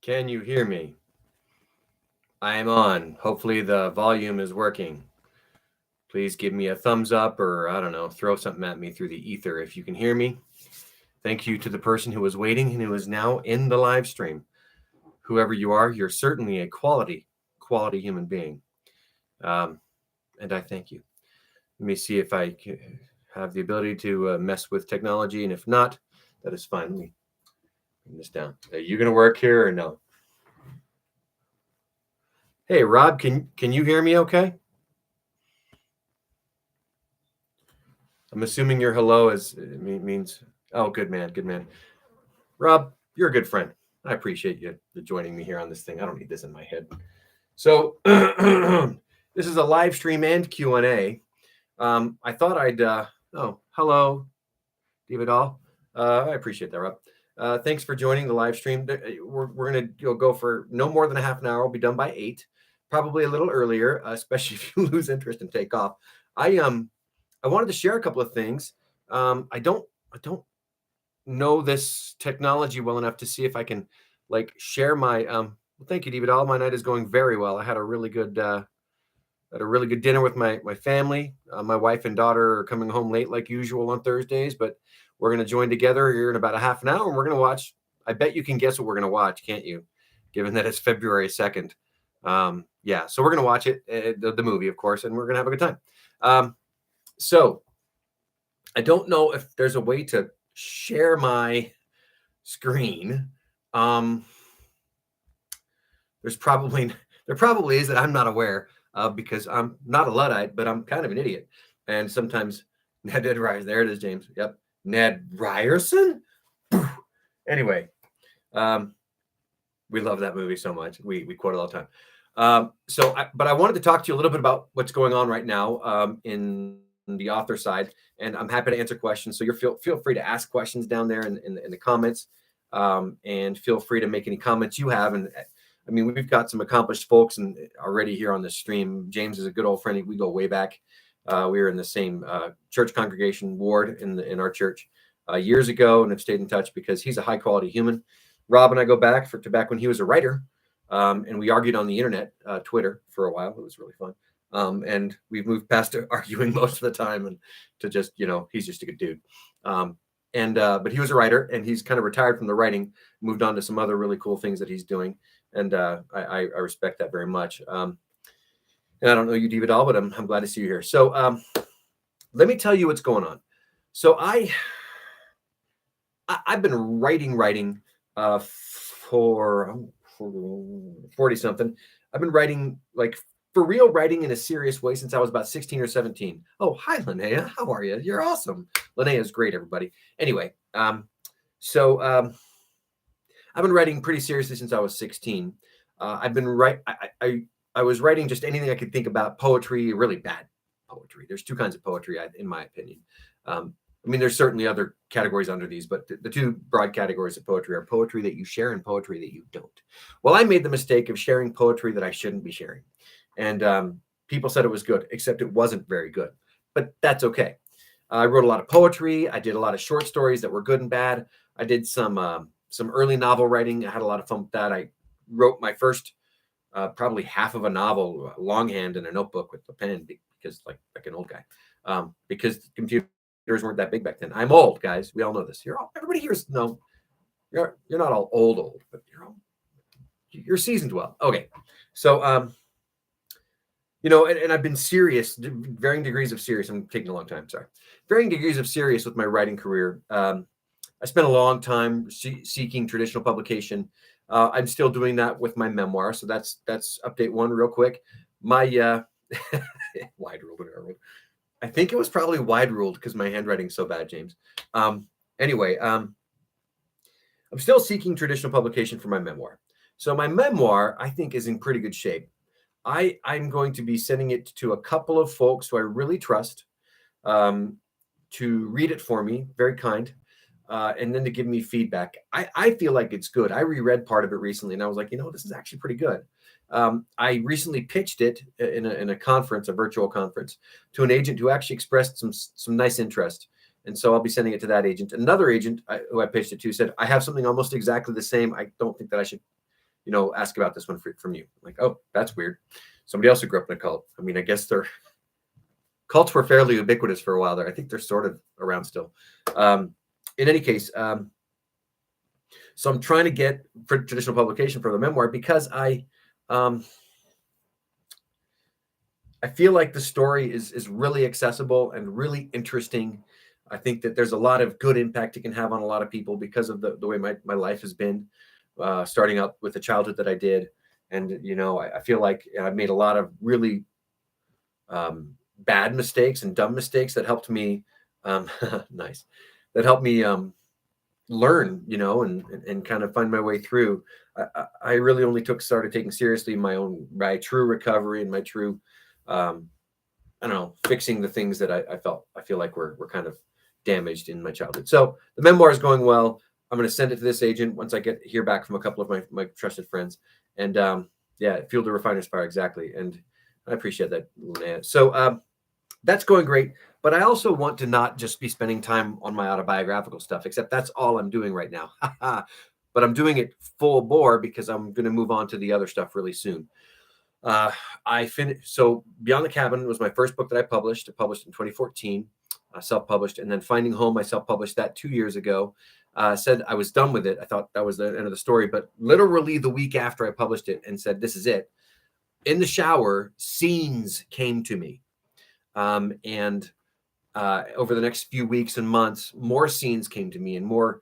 Can you hear me? I am on. Hopefully the volume is working. Please give me a thumbs up or I don't know, throw something at me through the ether if you can hear me. Thank you to the person who was waiting and who is now in the live stream. Whoever you are, you're certainly a quality human being. And I thank you. Let me see if I have the ability to mess with technology. And if not, that is fine. Let me bring this down. Are you going to work here or no? Hey, Rob, can you hear me okay? I'm assuming your hello means, oh, good man, good man. Rob, you're a good friend. I appreciate you joining me here on this thing. I don't need this in my head. So this is a live stream and Q&A. I thought I'd, hello, David All. I appreciate that, Rob. Thanks for joining the live stream. We're going to go for no more than a half an hour. We'll be done by 8, probably a little earlier, especially if you lose interest and take off. I wanted to share a couple of things. I don't know this technology well enough to see if I can like share my. Well, thank you, David. All my night is going very well. I had a really good dinner with my family. My wife and daughter are coming home late like usual on Thursdays, but we're going to join together here in about a half an hour, and we're going to watch. I bet you can guess what we're going to watch, can't you? Given that it's February 2nd. Yeah, so we're going to watch it, the movie, of course, and we're going to have a good time. So I don't know if there's a way to share my screen. There probably is that I'm not aware of because I'm not a Luddite, but I'm kind of an idiot. And sometimes Ned Ryerson, there it is, James. Yep. Ned Ryerson. Anyway, we love that movie so much. We quote it all the time. But I wanted to talk to you a little bit about what's going on right now in the author side, and I'm happy to answer questions. So feel free to ask questions down there in the comments, and feel free to make any comments you have. And I mean, we've got some accomplished folks and already here on the stream. James is a good old friend. We go way back. We were in the same church congregation ward in our church years ago, and have stayed in touch because he's a high quality human. Rob and I go back to back when he was a writer, and we argued on the internet, Twitter, for a while. It was really fun. And we've moved past arguing most of the time and to just, he's just a good dude. But he was a writer, and he's kind of retired from the writing, moved on to some other really cool things that he's doing. And I respect that very much. And I don't know you, David, all, but I'm glad to see you here. So let me tell you what's going on. So I've been writing for 40 something. I've been writing like for real, writing in a serious way since I was about 16 or 17. Oh, hi, Linnea. How are you? You're awesome. Linnea is great, everybody. Anyway, I've been writing pretty seriously since I was 16. I've been I was writing just anything I could think about. Poetry, really bad poetry. There's two kinds of poetry, in my opinion. I mean, there's certainly other categories under these, but the two broad categories of poetry are poetry that you share and poetry that you don't. Well, I made the mistake of sharing poetry that I shouldn't be sharing. And people said it was good, except it wasn't very good. But that's okay. I wrote a lot of poetry. I did a lot of short stories that were good and bad. I did some early novel writing. I had a lot of fun with that. I wrote my first probably half of a novel longhand in a notebook with a pen because like an old guy. Because computers weren't that big back then. I'm old, guys. We all know this. Everybody here is no. You're not all old, but you're seasoned well. Okay, so and I've been serious, varying degrees of serious. I'm taking a long time. Sorry, varying degrees of serious with my writing career. I spent a long time seeking traditional publication. I'm still doing that with my memoir. So that's update one real quick. My wide ruled. I think it was probably wide ruled because my handwriting's so bad, James. Anyway, I'm still seeking traditional publication for my memoir. So my memoir, I think, is in pretty good shape. I'm going to be sending it to a couple of folks who I really trust to read it for me, very kind, and then to give me feedback. I feel like it's good. I reread part of it recently, and I was like, this is actually pretty good. I recently pitched it in a conference, a virtual conference, to an agent who actually expressed some nice interest. And so I'll be sending it to that agent. Another agent who I pitched it to said, I have something almost exactly the same. I don't think that I should, ask about this one from you. I'm like, oh, that's weird. Somebody else who grew up in a cult. I mean, I guess cults were fairly ubiquitous for a while there. I think they're sort of around still. In any case, so I'm trying to get for traditional publication for the memoir because I feel like the story is really accessible and really interesting. I think that there's a lot of good impact it can have on a lot of people because of the way my life has been, starting out with the childhood that I did. And, I feel like I've made a lot of really bad mistakes and dumb mistakes that helped me, nice, that helped me learn, and kind of find my way through. I really only started taking seriously my true recovery and my true, I don't know, fixing the things that I feel like were kind of damaged in my childhood. So the memoir is going well. I'm going to send it to this agent once I hear back from a couple of my trusted friends. And Fuel to Refine Inspire, exactly. And I appreciate that, Linnea. So that's going great. But I also want to not just be spending time on my autobiographical stuff, except that's all I'm doing right now. But I'm doing it full bore because I'm going to move on to the other stuff really soon. I finished. So Beyond the Cabin was my first book that I published. I published in 2014, self-published, and then Finding Home, I self-published that 2 years ago. Said I was done with it. I thought that was the end of the story, but literally the week after I published it and said, this is it. In the shower, scenes came to me. And over the next few weeks and months, more scenes came to me and more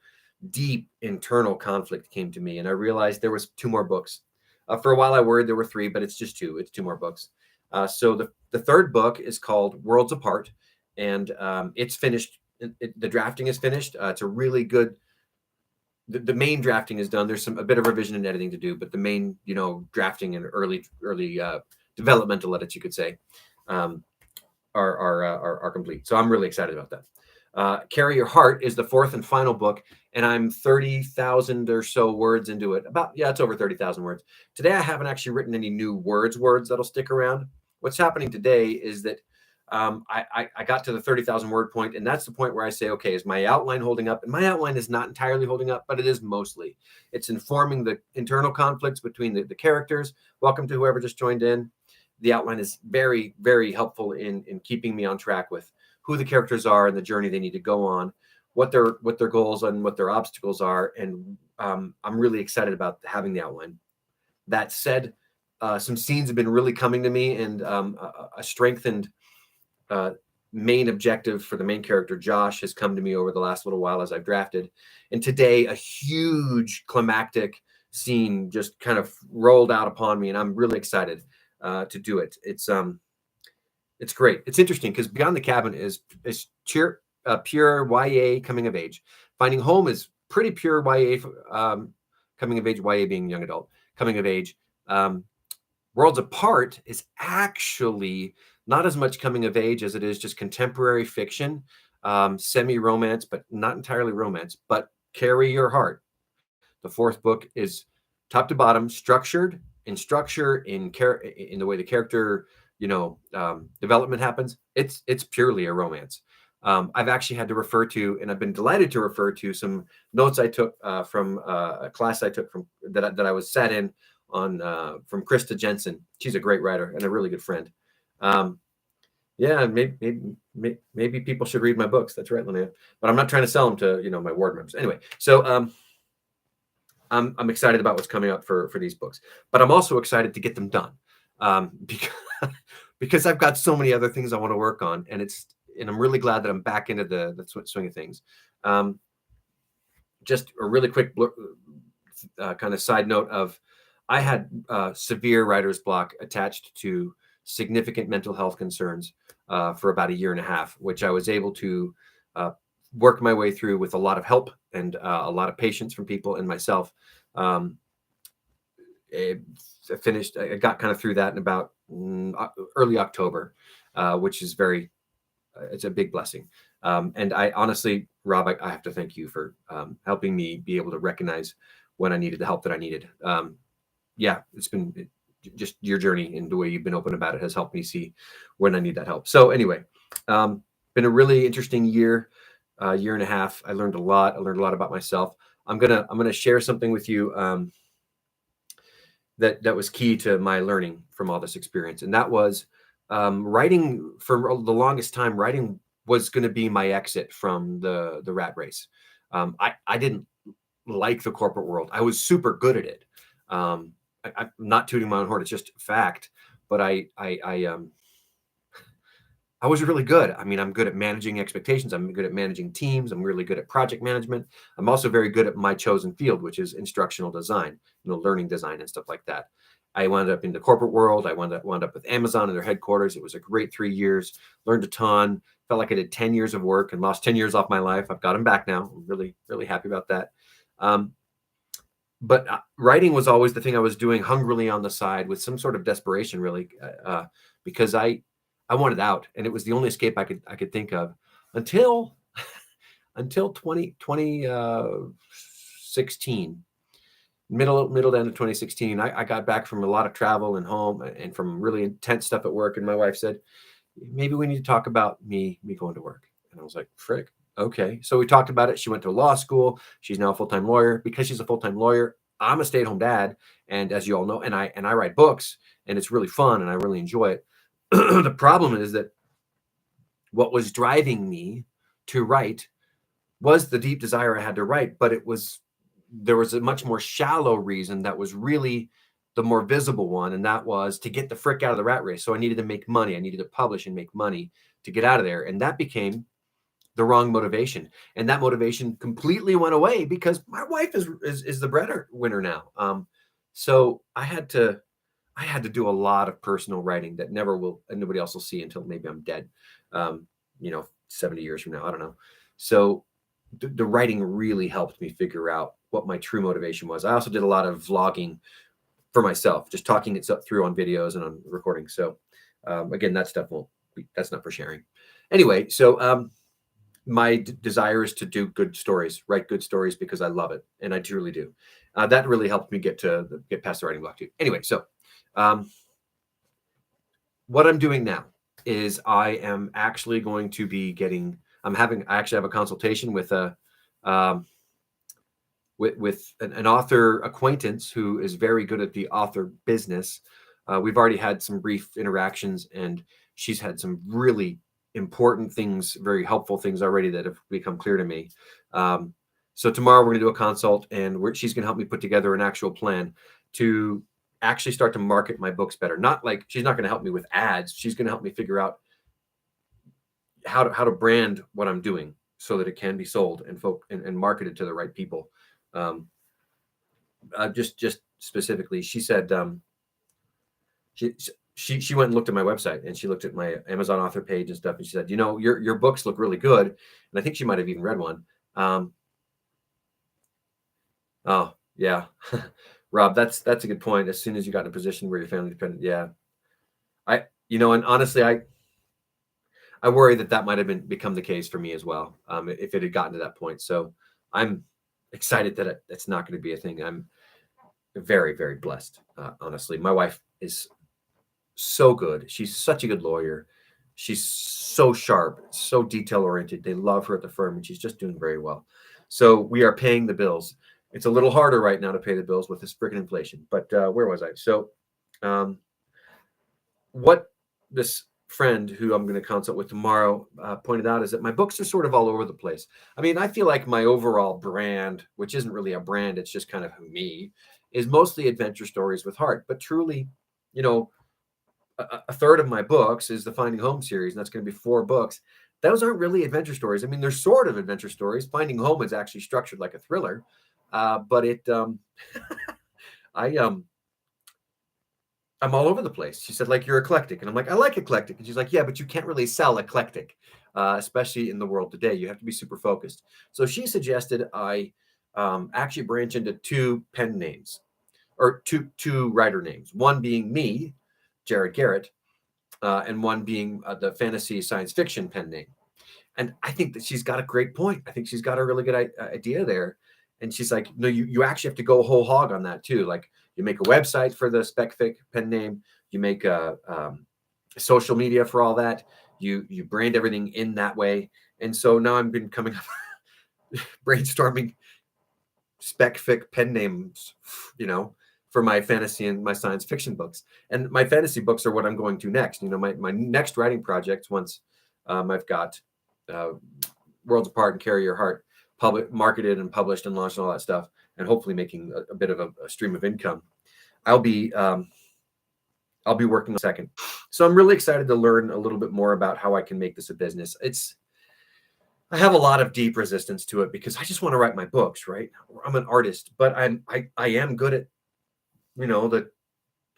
deep internal conflict came to me. And I realized there was 2 more books. For a while, I worried there were 3, but it's just 2. It's 2 more books. So the third book is called Worlds Apart, and it's finished. The drafting is finished. It's a really good. The main drafting is done. There's a bit of revision and editing to do, but the main, drafting and early developmental edits, you could say, are complete. So I'm really excited about that. Carry Your Heart is the 4th and final book, and I'm 30,000 or so words into it. It's over 30,000 words. Today, I haven't actually written any new words that'll stick around. What's happening today is that I got to the 30,000 word point, and that's the point where I say, okay, is my outline holding up? And my outline is not entirely holding up, but it is mostly. It's informing the internal conflicts between the characters. Welcome to whoever just joined in. The outline is very, very helpful in keeping me on track with who the characters are and the journey they need to go on, what their goals and what their obstacles are. And I'm really excited about having the outline. That said, some scenes have been really coming to me, and a strengthened main objective for the main character, Josh, has come to me over the last little while as I've drafted. And today, a huge climactic scene just kind of rolled out upon me, and I'm really excited to do it. It's great. It's interesting because Beyond the Cabin is pure YA coming of age. Finding Home is pretty pure YA coming of age. YA being young adult coming of age. Worlds Apart is actually not as much coming of age as it is just contemporary fiction, semi-romance, but not entirely romance. But Carry Your Heart, the 4th book, is top to bottom structured in structure, in the way the character development happens. It's purely a romance. I've actually had to refer to, and I've been delighted to refer to, some notes I took from a class I took from that I was sat in on from Krista Jensen. She's a great writer and a really good friend. Maybe people should read my books. That's right, Linnea. But I'm not trying to sell them to my ward members. Anyway, so I'm excited about what's coming up for these books. But I'm also excited to get them done because I've got so many other things I want to work on, and I'm really glad that I'm back into the swing of things. Just a really quick kind of side note of, I had severe writer's block attached to significant mental health concerns for about 1.5 years, which I was able to work my way through with a lot of help and a lot of patience from people and myself. I got kind of through that in about early October, which is it's a big blessing. And I honestly, Rob, I have to thank you for helping me be able to recognize when I needed the help that I needed. It's been just your journey, and the way you've been open about it has helped me see when I need that help. So anyway, been a really interesting year, 1.5 years. I learned a lot. I learned a lot about myself. I'm gonna share something with you. that was key to my learning from all this experience, and that was writing. For the longest time, writing was going to be my exit from the rat race. I didn't like the corporate world. I was super good at it. I'm not tooting my own horn; it's just fact. But I was really good. I mean, I'm good at managing expectations. I'm good at managing teams. I'm really good at project management. I'm also very good at my chosen field, which is instructional design, learning design and stuff like that. I wound up in the corporate world. I wound up with Amazon and their headquarters. It was a great 3 years, learned a ton, felt like I did 10 years of work and lost 10 years off my life. I've got them back now. I'm really, really happy about that. But writing was always the thing I was doing hungrily on the side with some sort of desperation, really, because I wanted out, and it was the only escape I could think of until until 2016, middle to end of 2016. I got back from a lot of travel and home and from really intense stuff at work, and my wife said, maybe we need to talk about me going to work. And I was like, frick, okay. So we talked about it. She went to law school. She's now a full-time lawyer. Because she's a full-time lawyer, I'm a stay-at-home dad, and as you all know, and I write books, and it's really fun, and I really enjoy it. The problem is that what was driving me to write was the deep desire I had to write, but there was a much more shallow reason that was really the more visible one, and that was to get the frick out of the rat race. So I needed to make money. I needed to publish and make money to get out of there, and that became the wrong motivation. And that motivation completely went away because my wife is the breadwinner now. So I had to do a lot of personal writing that nobody else will see until maybe I'm dead. 70 years from now, I don't know. So the writing really helped me figure out what my true motivation was. I also did a lot of vlogging for myself, just talking it through on videos and on recording. So again, that stuff that's not for sharing. Anyway, so my desire is to do good stories, write good stories because I love it, and I truly do. That really helped me get past the writing block too. Anyway, so what I'm doing now is I am actually going to be I actually have a consultation with with an author acquaintance who is very good at the author business. We've already had some brief interactions, and she's had some really important things, very helpful things already that have become clear to me. So tomorrow we're going to do a consult, and she's going to help me put together an actual plan to actually start to market my books better. Not like she's not going to help me with ads. She's going to help me figure out how to brand what I'm doing so that it can be sold and marketed to the right people. Just specifically, she said she went and looked at my website, and she looked at my Amazon author page and stuff, and she said, your books look really good, and I think she might have even read one. Oh yeah. Rob, that's a good point. As soon as you got in a position where you're family dependent, yeah. And honestly, I worry that might have become the case for me as well, if it had gotten to that point. So I'm excited that it's not going to be a thing. I'm very, very blessed. Honestly, my wife is so good. She's such a good lawyer. She's so sharp, so detail oriented. They love her at the firm, and she's just doing very well. So we are paying the bills. It's a little harder right now to pay the bills with this freaking inflation. But where was I? So what this friend who I'm going to consult with tomorrow pointed out is that my books are sort of all over the place. I mean, I feel like my overall brand, which isn't really a brand, it's just kind of me, is mostly adventure stories with heart. But truly, a third of my books is the Finding Home series, and that's going to be 4 books. Those aren't really adventure stories. I mean, they're sort of adventure stories. Finding Home is actually structured like a thriller, but I'm all over the place. She said, like, you're eclectic. And I'm like, I like eclectic. And she's like, yeah, but you can't really sell eclectic, especially in the world today. You have to be super focused. So she suggested I actually branch into 2 pen names, or two writer names, one being me, Jared Garrett, and one being the fantasy science fiction pen name. And I think that she's got a great point. I think she's got a really good idea there. And she's like, no, you actually have to go whole hog on that too. Like, you make a website for the SpecFic pen name. You make a social media for all that. You brand everything in that way. And so now I've been coming brainstorming SpecFic pen names, for my fantasy and my science fiction books. And my fantasy books are what I'm going to next. You know, my next writing project, once I've got uh, Worlds Apart and Carry Your Heart marketed and published and launched and all that stuff, and hopefully making a bit of a stream of income, I'll be working on second. So I'm really excited to learn a little bit more about how I can make this a business. I have a lot of deep resistance to it because I just want to write my books, right? I'm an artist, but I am good at, the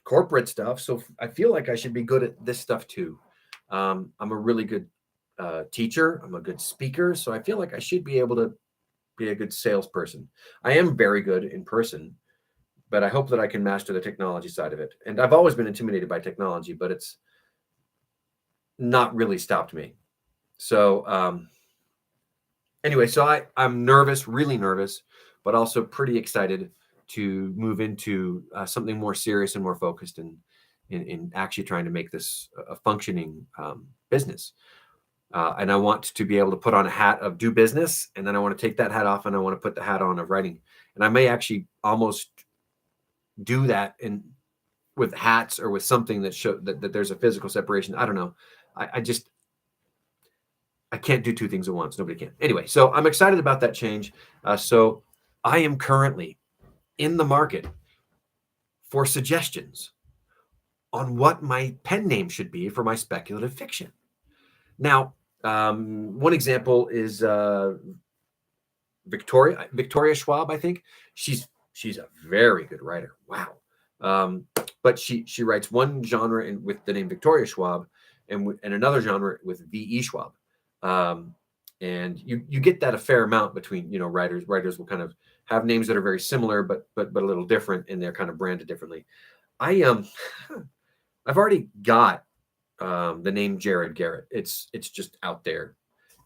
corporate stuff. So I feel like I should be good at this stuff too. I'm a really good teacher. I'm a good speaker. So I feel like I should be able to be a good salesperson. I am very good in person, but I hope that I can master the technology side of it. And I've always been intimidated by technology, but it's not really stopped me. So anyway, so I'm nervous, really nervous, but also pretty excited to move into something more serious and more focused in actually trying to make this a functioning business. And I want to be able to put on a hat of do business, and then I want to take that hat off and I want to put the hat on of writing. And I may actually almost do that with hats or with something that show that there's a physical separation. I don't know. I can't do two things at once. Nobody can. Anyway, so I'm excited about that change. So I am currently in the market for suggestions on what my pen name should be for my speculative fiction. Now, one example is Victoria Schwab. I think she's a very good writer. Wow. But she writes one genre with the name Victoria Schwab, and another genre with V.E. Schwab. And you get that a fair amount between, writers. Writers will kind of have names that are very similar, but a little different, and they're kind of branded differently. I've already got the name Jared Garrett. It's just out there,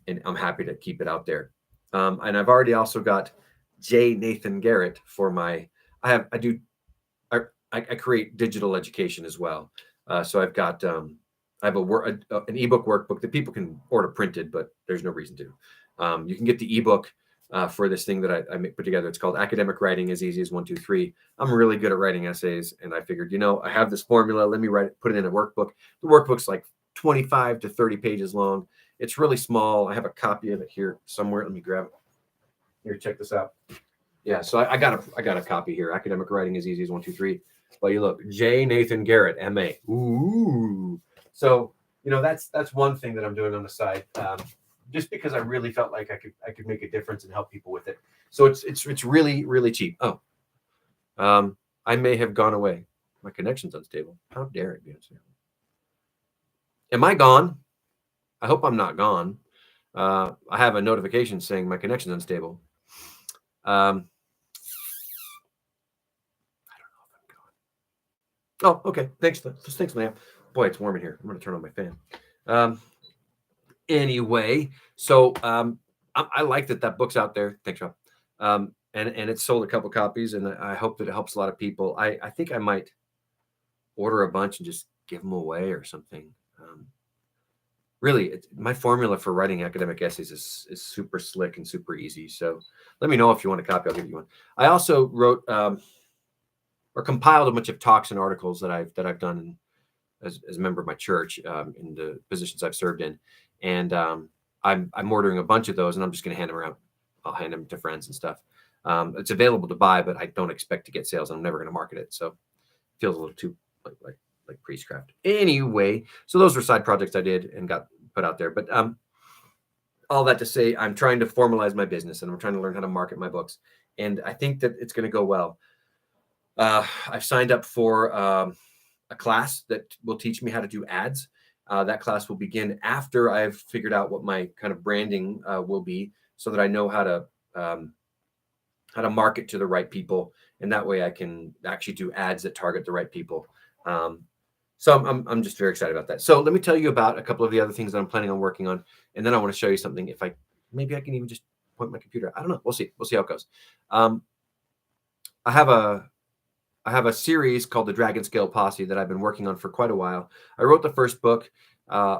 and I'm happy to keep it out there. And I've already also got J. Nathan Garrett for my. I create digital education as well. So I've got I have an ebook workbook that people can order printed, but there's no reason to. You can get the ebook for this thing that I put together. It's called Academic Writing as Easy as 1, 2, 3. I'm really good at writing essays, and I figured, I have this formula. Let me put it in a workbook. The workbook's like 25 to 30 pages long. It's really small. I have a copy of it here somewhere. Let me grab it. Here, check this out. Yeah, so I got a copy here. Academic Writing as Easy as 1, 2, 3. But you look, J. Nathan Garrett, M.A. Ooh. So, that's one thing that I'm doing on the side, just because I really felt like I could make a difference and help people with it. So it's really, really cheap. Oh, I may have gone away. My connection's unstable. How dare it be unstable? Am I gone? I hope I'm not gone. I have a notification saying my connection's unstable. I don't know if I'm gone. Oh, okay. Thanks, ma'am. Boy, it's warm in here. I'm going to turn on my fan. Anyway, so I like that book's out there. Thanks, Rob. And it's sold a couple copies, and I hope that it helps a lot of people. I think I might order a bunch and just give them away or something. Really, my formula for writing academic essays is super slick and super easy. So let me know if you want a copy. I'll give you one. I also wrote or compiled a bunch of talks and articles that I've done as a member of my church in the positions I've served in, and I'm ordering a bunch of those, and I'm just going to hand them around. I'll hand them to friends and stuff. It's available to buy, but I don't expect to get sales. I'm never going to market it, so it feels a little too like priestcraft. Anyway, so those were side projects I did and got put out there. But all that to say, I'm trying to formalize my business, and I'm trying to learn how to market my books, and I think that it's going to go well. I've signed up for a class that will teach me how to do ads. That class will begin after I've figured out what my kind of branding will be, so that I know how to market to the right people, and that way I can actually do ads that target the right people. So I'm just very excited about that. So let me tell you about a couple of the other things that I'm planning on working on, and then I want to show you something. Maybe I can even just point my computer. I don't know. We'll see how it goes. I have a series called the Dragon Scale Posse that I've been working on for quite a while. I wrote the first book a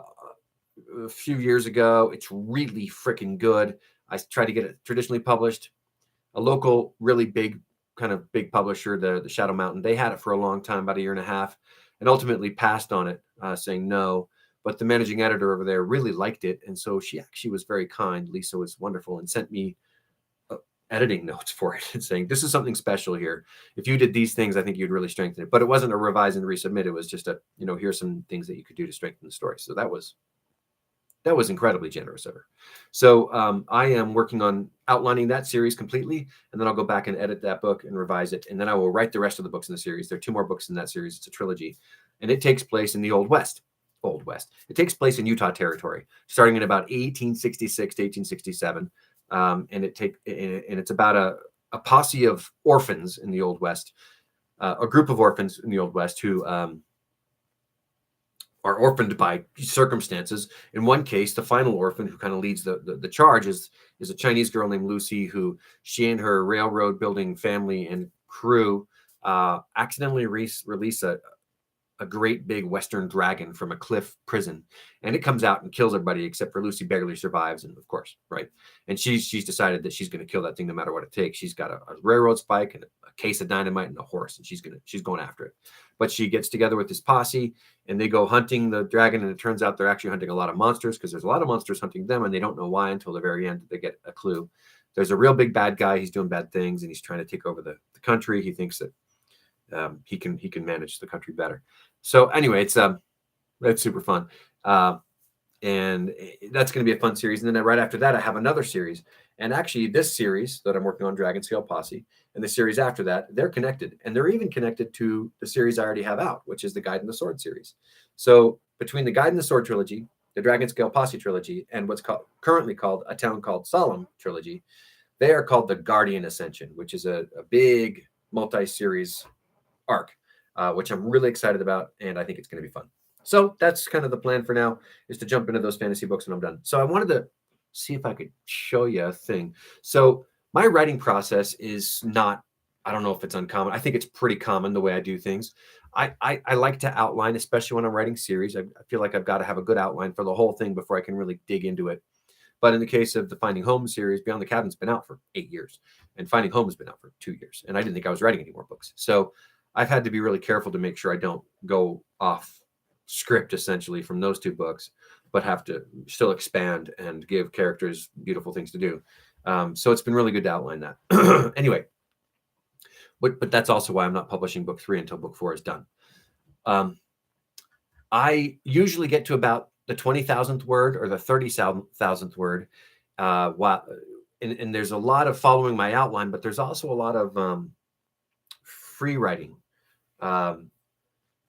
few years ago. It's really freaking good. I tried to get it traditionally published. A local, really big kind of big publisher, the Shadow Mountain, they had it for a long time, about a year and a half, and ultimately passed on it, saying no. But the managing editor over there really liked it, and so she actually was very kind. Lisa was wonderful and sent me editing notes for it and saying, this is something special here. If you did these things, I think you'd really strengthen it. But it wasn't a revise and resubmit. It was just a, here's some things that you could do to strengthen the story. So that was incredibly generous of her. So I am working on outlining that series completely, and then I'll go back and edit that book and revise it. And then I will write the rest of the books in the series. There are 2 more books in that series. It's a trilogy, and it takes place in the Old West. It takes place in Utah Territory, starting in about 1866 to 1867. And it's about a posse of orphans in the Old West, a group of orphans in the Old West who are orphaned by circumstances. In one case, the final orphan who kind of leads the charge is a Chinese girl named Lucy, who she and her railroad building family and crew accidentally release a great big Western dragon from a cliff prison, and it comes out and kills everybody except for Lucy. Barely survives, and of course, right. And she's decided that she's going to kill that thing no matter what it takes. She's got a railroad spike and a case of dynamite and a horse, and she's going after it. But she gets together with this posse, and they go hunting the dragon, and it turns out they're actually hunting a lot of monsters, because there's a lot of monsters hunting them, and they don't know why until the very end. They get a clue. There's a real big bad guy. He's doing bad things, and he's trying to take over the country. He thinks that he can manage the country better. So anyway, it's super fun, and that's going to be a fun series. And then right after that, I have another series, and actually this series that I'm working on, Dragon Scale Posse, and the series after that, they're connected, and they're even connected to the series I already have out, which is the Guide and the Sword series. So between the Guide and the Sword trilogy, the Dragon Scale Posse trilogy, and what's currently called A Town Called Solemn trilogy, they are called the Guardian Ascension, which is a big multi-series arc, which I'm really excited about, and I think it's going to be fun. So that's kind of the plan for now, is to jump into those fantasy books when I'm done. So I wanted to see if I could show you a thing. So my writing process is not, I don't know if it's uncommon. I think it's pretty common the way I do things. I like to outline, especially when I'm writing series. I feel like I've got to have a good outline for the whole thing before I can really dig into it. But in the case of the Finding Home series, Beyond the Cabin's been out for 8 years, and Finding Home has been out for 2 years. And I didn't think I was writing any more books. So I've had to be really careful to make sure I don't go off script, essentially, from those 2 books, but have to still expand and give characters beautiful things to do. So it's been really good to outline that. Anyway, but that's also why I'm not publishing book 3 until book 4 is done. I usually get to about the 20,000th word or the 30,000th word. And there's a lot of following my outline, but there's also a lot of free writing. I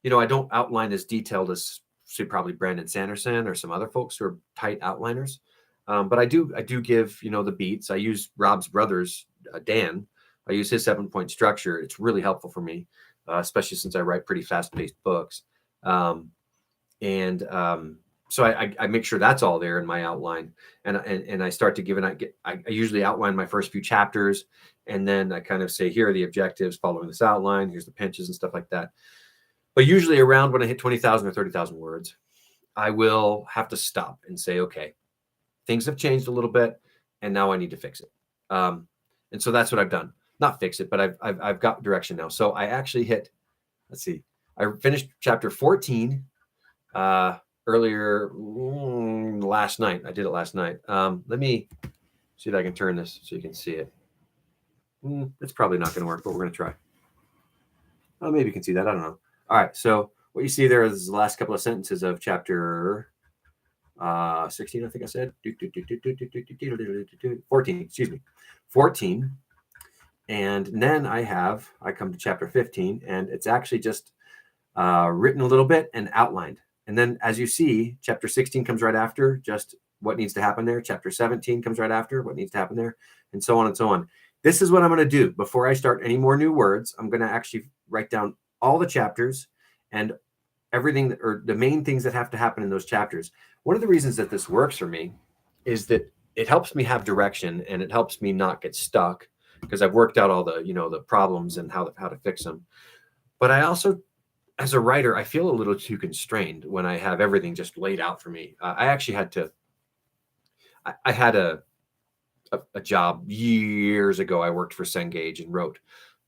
don't outline as detailed as, say, probably Brandon Sanderson or some other folks who are tight outliners. But I do give, the beats. I use Rob's brother's, Dan. I use his 7-point structure. It's really helpful for me, especially since I write pretty fast-paced books. So I make sure that's all there in my outline, and I start to give it. I usually outline my first few chapters, and then I kind of say, here are the objectives following this outline. Here's the pinches and stuff like that. But usually around when I hit 20,000 or 30,000 words, I will have to stop and say, okay, things have changed a little bit, and now I need to fix it. And so that's what I've done. Not fix it, but I've got direction now. So I actually hit. Let's see. I finished chapter 14 earlier last night. I did it last night. Let me see if I can turn this so you can see it. It's probably not going to work, but we're going to try. Oh, maybe you can see that. I don't know. All right. So what you see there is the last couple of sentences of chapter 16, I think I said. 14, excuse me. 14. And then I come to chapter 15, and it's actually just written a little bit and outlined. And then, as you see, chapter 16 comes right after, just what needs to happen there. Chapter 17 comes right after, what needs to happen there, and so on and so on. This is what I'm going to do. Before I start any more new words, I'm going to actually write down all the chapters and everything, or the main things that have to happen in those chapters. One of the reasons that this works for me is that it helps me have direction, and it helps me not get stuck, because I've worked out all the, the problems and how to fix them. But I also, as a writer, I feel a little too constrained when I have everything just laid out for me. I actually had a job years ago. I worked for Cengage and wrote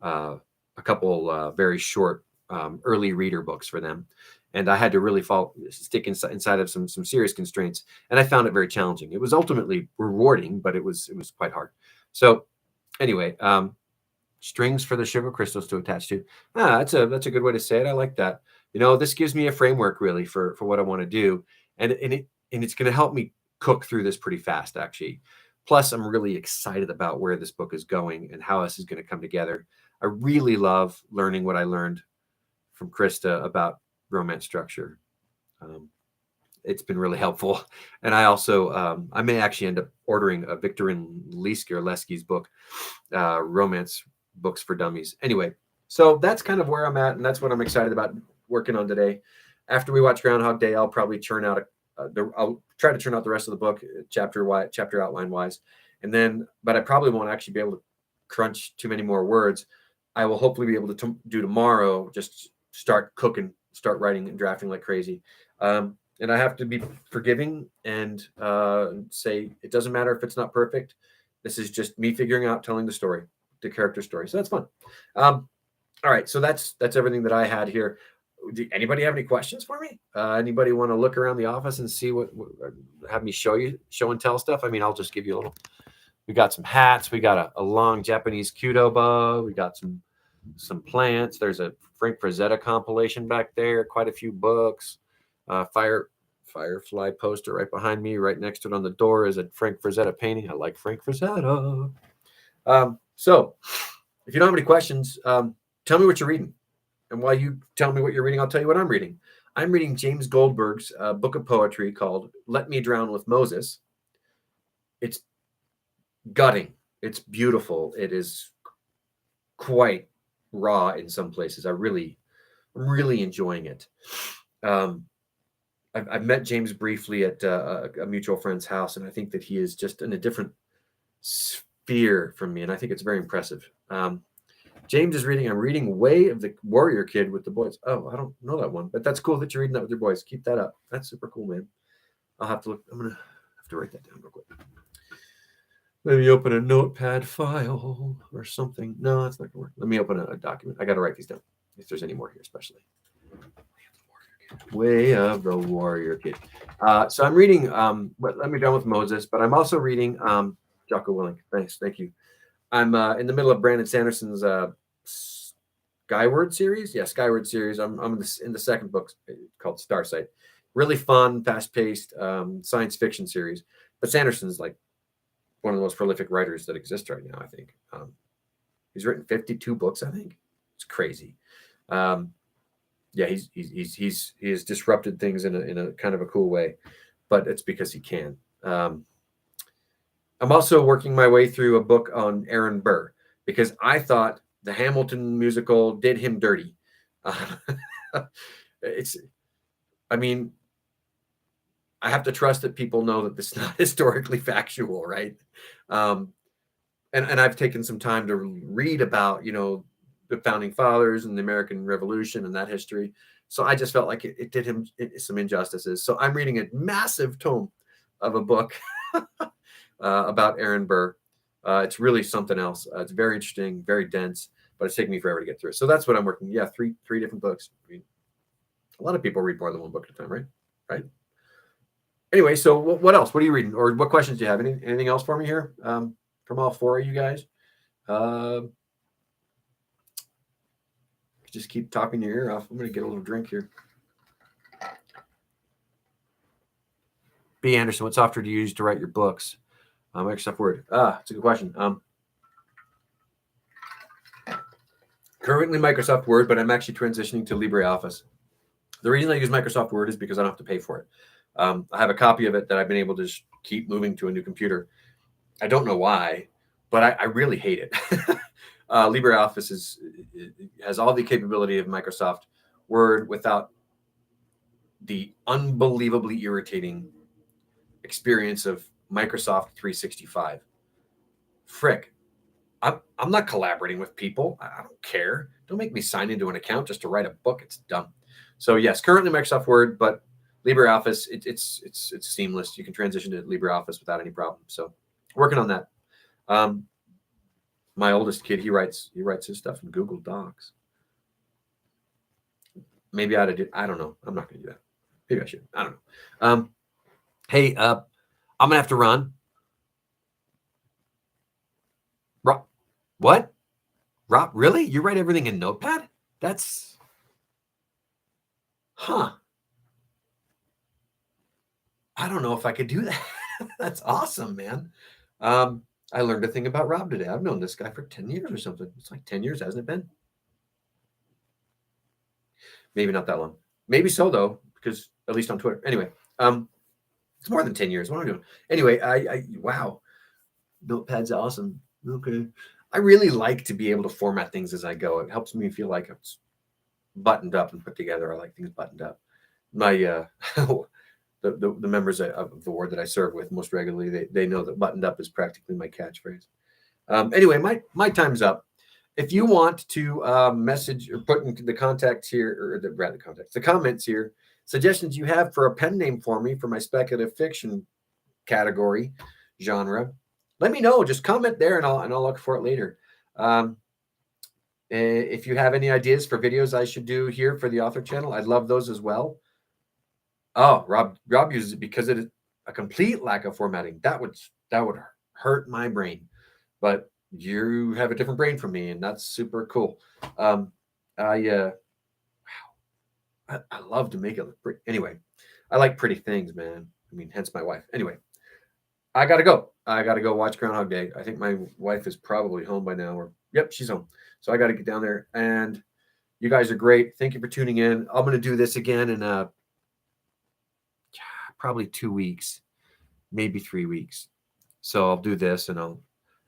a couple very short early reader books for them. And I had to really stick inside of some serious constraints, and I found it very challenging. It was ultimately rewarding, but it was quite hard. So anyway, strings for the sugar crystals to attach to. That's a good way to say it. I like that. This gives me a framework really for what I want to do, and it's going to help me cook through this pretty fast, actually. Plus, I'm really excited about where this book is going and how this is going to come together. I really love learning what I learned from Krista about romance structure. It's been really helpful. And I also, I may actually end up ordering a Viktorin Lesky's book, Romance Books for Dummies. Anyway, so that's kind of where I'm at, and that's what I'm excited about working on today. After we watch Groundhog Day, I'll probably I'll try to churn out the rest of the book, chapter outline wise, but I probably won't actually be able to crunch too many more words. I will hopefully be able to do tomorrow. Just start cooking, start writing and drafting like crazy. And I have to be forgiving and say it doesn't matter if it's not perfect. This is just me figuring out telling the character story. So that's fun. All right, so that's everything that I had here. Do anybody have any questions for me? Anybody want to look around the office and see what have me show and tell stuff? I mean, I'll just give you a little. We got some hats. We got a long Japanese Kudo. We got some plants. There's a Frank Frazetta compilation back there. Quite a few books. Firefly poster right behind me. Right next to it on the door is a Frank Frazetta painting. I like Frank Frazetta. So if you don't have any questions, tell me what you're reading. And while you tell me what you're reading, I'll tell you what I'm reading. I'm reading James Goldberg's book of poetry called Let Me Drown with Moses. It's gutting. It's beautiful. It is quite raw in some places. I'm really enjoying it. I've met James briefly at a mutual friend's house, and I think that he is just in a different sphere from me, and I think it's very impressive. James is reading. I'm reading Way of the Warrior Kid with the boys. Oh, I don't know that one, but that's cool that you're reading that with your boys. Keep that up. That's super cool, man. I'll have to look. I'm gonna have to write that down real quick. Maybe open a notepad file or something. No, that's not gonna work. Let me open a document. I got to write these down if there's any more here, especially. Way of the Warrior Kid. So I'm reading Let Me Drown with Moses, but I'm also reading Jocko Willink. Thank you. I'm in the middle of Brandon Sanderson's Skyward series. Yeah, Skyward series. I'm in the second book called Starsight. Really fun, fast-paced science fiction series. But Sanderson's like one of the most prolific writers that exist right now, I think. He's written 52 books, I think. It's crazy. Yeah, he has disrupted things in a kind of a cool way, but it's because he can. I'm also working my way through a book on Aaron Burr because I thought the Hamilton musical did him dirty. I mean, I have to trust that people know that this is not historically factual, right? And I've taken some time to read about, the founding fathers and the American Revolution and that history. So I just felt like it did him some injustices. So I'm reading a massive tome of a book about Aaron Burr. It's really something else. It's very interesting, very dense, but it's taking me forever to get through. So that's what I'm working. Yeah, three different books. I mean, a lot of people read more than one book at a time, right? Right. Anyway, so what else? What are you reading, or what questions do you have? Anything else for me here from all four of you guys? Just keep talking your ear off. I'm going to get a little drink here. B. Anderson, what software do you use to write your books? Microsoft Word. It's a good question. Currently Microsoft Word, but I'm actually transitioning to LibreOffice. The reason I use Microsoft Word is because I don't have to pay for it. I have a copy of it that I've been able to just keep moving to a new computer. I don't know why, but I really hate it. LibreOffice has all the capability of Microsoft Word without the unbelievably irritating experience of Microsoft 365. Frick, I'm not collaborating with people. I don't care. Don't make me sign into an account just to write a book. It's dumb. So yes, currently Microsoft Word, but LibreOffice, it's seamless. You can transition to LibreOffice without any problem. So working on that. My oldest kid, he writes his stuff in Google Docs. Maybe I ought to do. I don't know. I'm not going to do that. Maybe I should. I don't know. Hey, I'm gonna have to run. Rob, what? Rob, really? You write everything in Notepad? That's, huh? I don't know if I could do that. That's awesome, man. I learned a thing about Rob today. I've known this guy for 10 years or something. It's like 10 years, hasn't it been? Maybe not that long. Maybe so though, because at least on Twitter. Anyway, it's more than 10 years. What am I doing? Anyway, I wow. Notepad's awesome. Okay. I really like to be able to format things as I go. It helps me feel like it's buttoned up and put together. I like things buttoned up. My the members of the ward that I serve with most regularly, they know that buttoned up is practically my catchphrase. Anyway, my time's up. If you want to message or put into the contacts here, or the comments here, suggestions you have for a pen name for me for my speculative fiction category genre, let me know. Just comment there, and I'll look for it later. If you have any ideas for videos I should do here for the author channel, I'd love those as well. Oh, Rob uses it because it is a complete lack of formatting. That would hurt my brain, but you have a different brain from me, and that's super cool. I love to make it look pretty. Anyway, I like pretty things, man. I mean, hence my wife. Anyway, I gotta go. I gotta go watch Groundhog Day. I think my wife is probably home by now, or yep, she's home. So I got to get down there. And you guys are great. Thank you for tuning in. I'm gonna do this again in probably 2 weeks, maybe 3 weeks. So I'll do this and I'll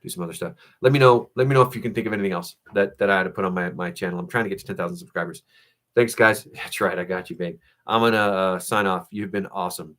do some other stuff. Let me know if you can think of anything else that I had to put on my channel. I'm trying to get to 10,000 subscribers. Thanks, guys. That's right. I got you, babe. I'm going to sign off. You've been awesome.